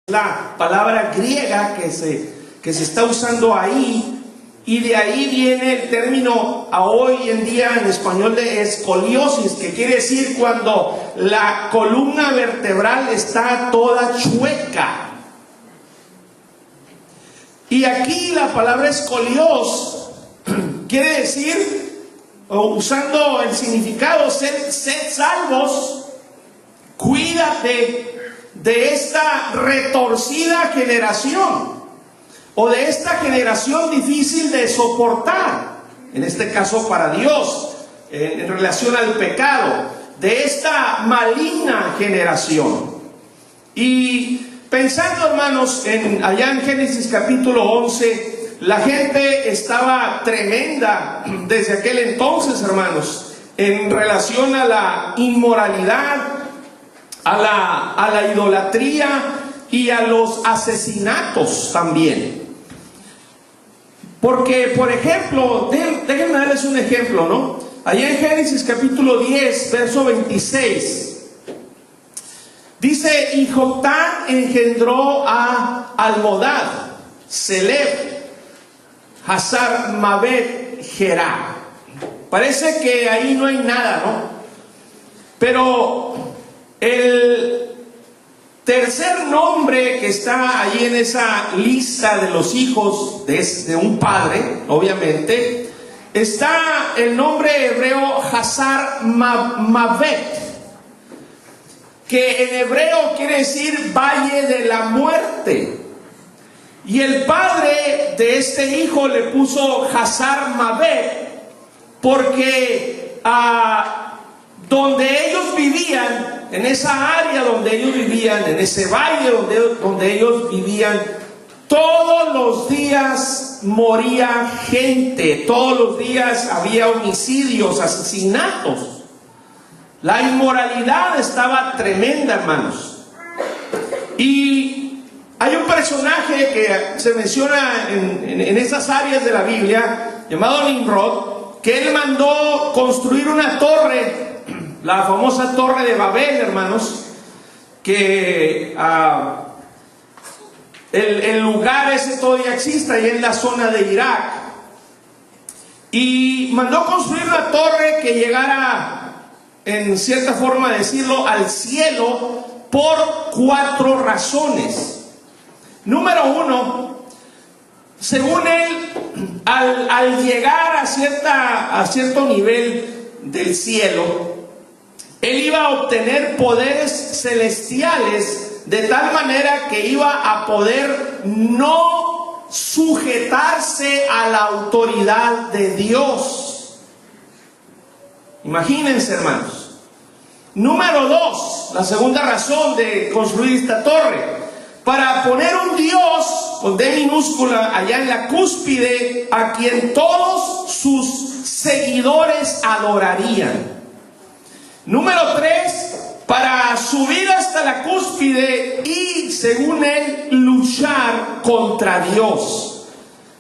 La palabra griega que se está usando ahí, y de ahí viene el término a hoy en día en español de escoliosis, que quiere decir cuando la columna vertebral está toda chueca. Y aquí la palabra escolios quiere decir, usando el significado, sed salvos, cuídate de esta retorcida generación, o de esta generación difícil de soportar, en este caso para Dios, en relación al pecado, de esta maligna generación. Y pensando, hermanos, allá en Génesis capítulo 11, la gente estaba tremenda desde aquel entonces, hermanos, en relación a la inmoralidad, a la idolatría y a los asesinatos también. Porque, por ejemplo, déjenme darles un ejemplo, ¿no? Allá en Génesis capítulo 10, verso 26, dice: y Joctán engendró a Almodad, Selef, Hazar Mabet, Gerá. Parece que ahí no hay nada, ¿no? Pero el tercer nombre que está allí en esa lista de los hijos de un padre, obviamente, está el nombre hebreo Hazar Mabet, que en hebreo quiere decir valle de la muerte. Y el padre de este hijo le puso Hazar Mabet porque donde ellos vivían, en esa área donde ellos vivían, en ese valle donde ellos vivían, todos los días moría gente, todos los días había homicidios, asesinatos. La inmoralidad estaba tremenda, hermanos. Y hay un personaje que se menciona en esas áreas de la Biblia, llamado Nimrod, que él mandó construir una torre, la famosa Torre de Babel, hermanos, que el lugar ese todavía existe, ahí en la zona de Irak. Y mandó construir una torre que llegara, en cierta forma de decirlo, al cielo, por 4 razones. Número 1, según él, al llegar a cierto nivel del cielo, él iba a obtener poderes celestiales de tal manera que iba a poder no sujetarse a la autoridad de Dios. Imagínense, hermanos. Número 2, la segunda razón de construir esta torre: para poner un Dios con D minúscula allá en la cúspide, a quien todos sus seguidores adorarían. Número 3, para subir hasta la cúspide y, según él, luchar contra Dios.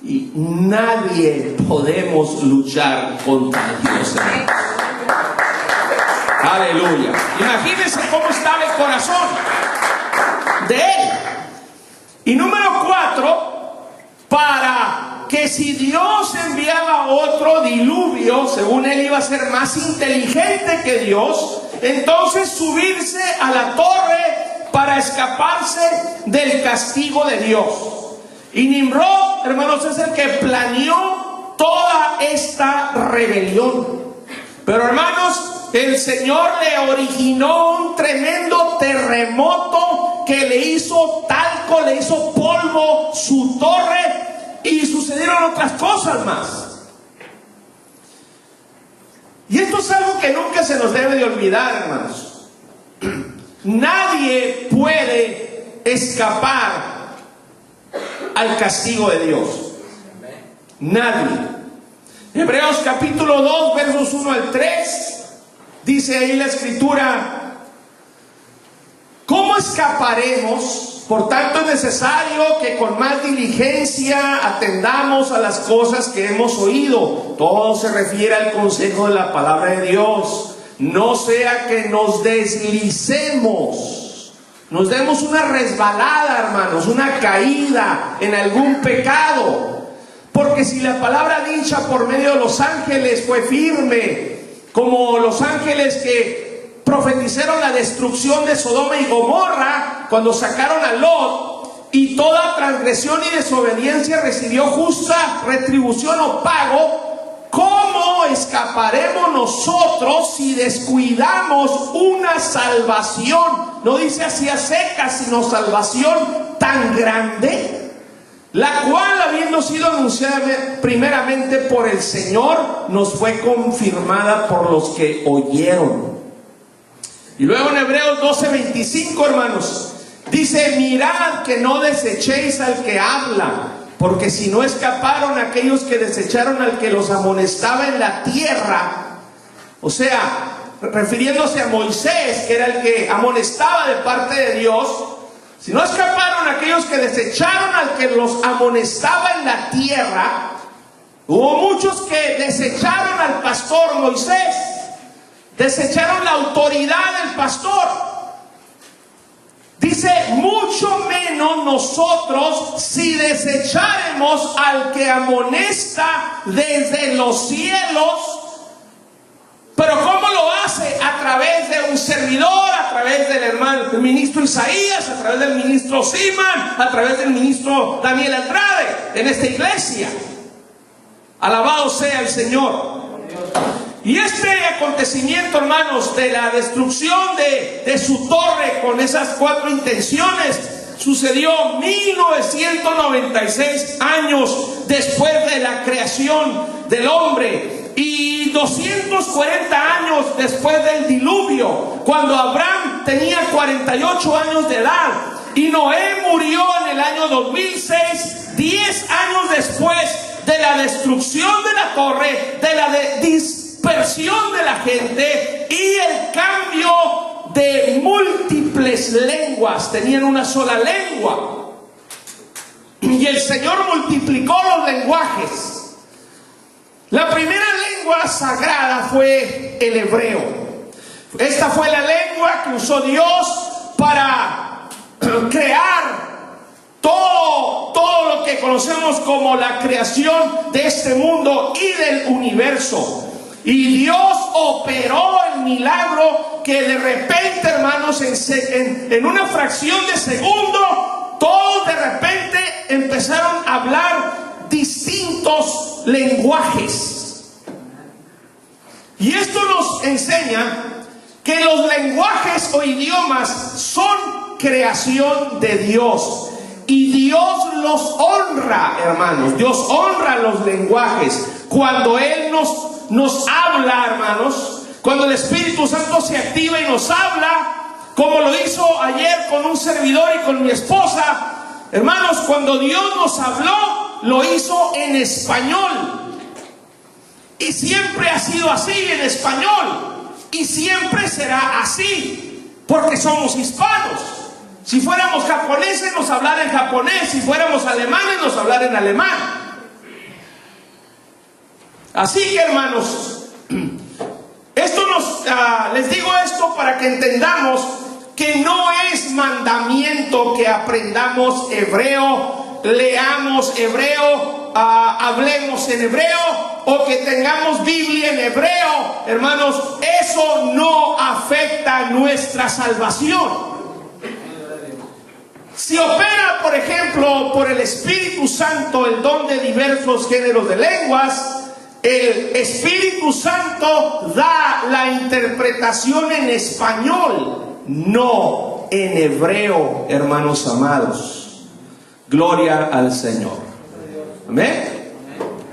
Y nadie podemos luchar contra Dios, hermanos. Aleluya. Imagínense cómo estaba el corazón de él. Y número 4, para que si Dios enviaba otro diluvio, según él iba a ser más inteligente que Dios, entonces subirse a la torre para escaparse del castigo de Dios. Y Nimrod, hermanos, es el que planeó toda esta rebelión. Pero, hermanos, el Señor le originó un tremendo terremoto que le hizo talco, le hizo polvo su torre, y sucedieron otras cosas más. Y esto es algo que nunca se nos debe de olvidar, hermanos. Nadie puede escapar al castigo de Dios. Nadie. Hebreos capítulo 2, versos 1 al 3, dice ahí la escritura: ¿cómo escaparemos? Por tanto, es necesario que con más diligencia atendamos a las cosas que hemos oído. Todo se refiere al consejo de la palabra de Dios. No sea que nos deslicemos nos demos una resbalada, hermanos, una caída en algún pecado. Porque si la palabra dicha por medio de los ángeles fue firme, como los ángeles que profetizaron la destrucción de Sodoma y Gomorra cuando sacaron a Lot, y toda transgresión y desobediencia recibió justa retribución o pago, ¿cómo escaparemos nosotros si descuidamos una salvación? No dice así a secas, sino salvación tan grande, la cual, habiendo sido anunciada primeramente por el Señor, nos fue confirmada por los que oyeron. Y luego en Hebreos 12:25, hermanos, dice: mirad que no desechéis al que habla, porque si no escaparon aquellos que desecharon al que los amonestaba en la tierra. O sea, refiriéndose a Moisés, que era el que amonestaba de parte de Dios. Si no escaparon aquellos que desecharon al que los amonestaba en la tierra, hubo muchos que desecharon al pastor Moisés, desecharon la autoridad del pastor. Dice: mucho menos nosotros si desecharemos al que amonesta desde los cielos. Pero ¿cómo lo hace? A través de un servidor, a través del hermano, del ministro Isaías, a través del ministro Siman, a través del ministro Daniel Andrade, en esta iglesia. Alabado sea el Señor. Y este acontecimiento, hermanos, de la destrucción de su torre con esas 4 intenciones, sucedió 1996 años después de la creación del hombre, y 240 años después del diluvio, cuando Abraham tenía 48 años de edad y Noé murió en el año 2006, 10 años después de la destrucción de la torre, de la dispersión de la gente y el cambio de múltiples lenguas. Tenían una sola lengua y el Señor multiplicó los lenguajes. La primera lengua sagrada fue el hebreo. Esta fue la lengua que usó Dios para crear todo lo que conocemos como la creación de este mundo y del universo. Y Dios operó el milagro que de repente, hermanos, en una fracción de segundo, todos de repente empezaron a hablar distintos lenguajes. Y esto nos enseña que los lenguajes o idiomas son creación de Dios, y Dios los honra, hermanos. Dios honra los lenguajes. Cuando Él nos habla, hermanos, cuando el Espíritu Santo se activa y nos habla, como lo hizo ayer con un servidor y con mi esposa, hermanos, cuando Dios nos habló, lo hizo en español. Y siempre ha sido así, en español. Y siempre será así, porque somos hispanos. Si fuéramos japoneses, nos hablara en japonés. Si fuéramos alemanes, nos hablara en alemán. Así que, hermanos, les digo esto para que entendamos que no es mandamiento que aprendamos hebreo, leamos hebreo, hablemos en hebreo, o que tengamos Biblia en hebreo. Hermanos, eso no afecta nuestra salvación. Si opera, por ejemplo, por el Espíritu Santo el don de diversos géneros de lenguas, el Espíritu Santo da la interpretación en español, no en hebreo, hermanos amados. Gloria al Señor. Amén.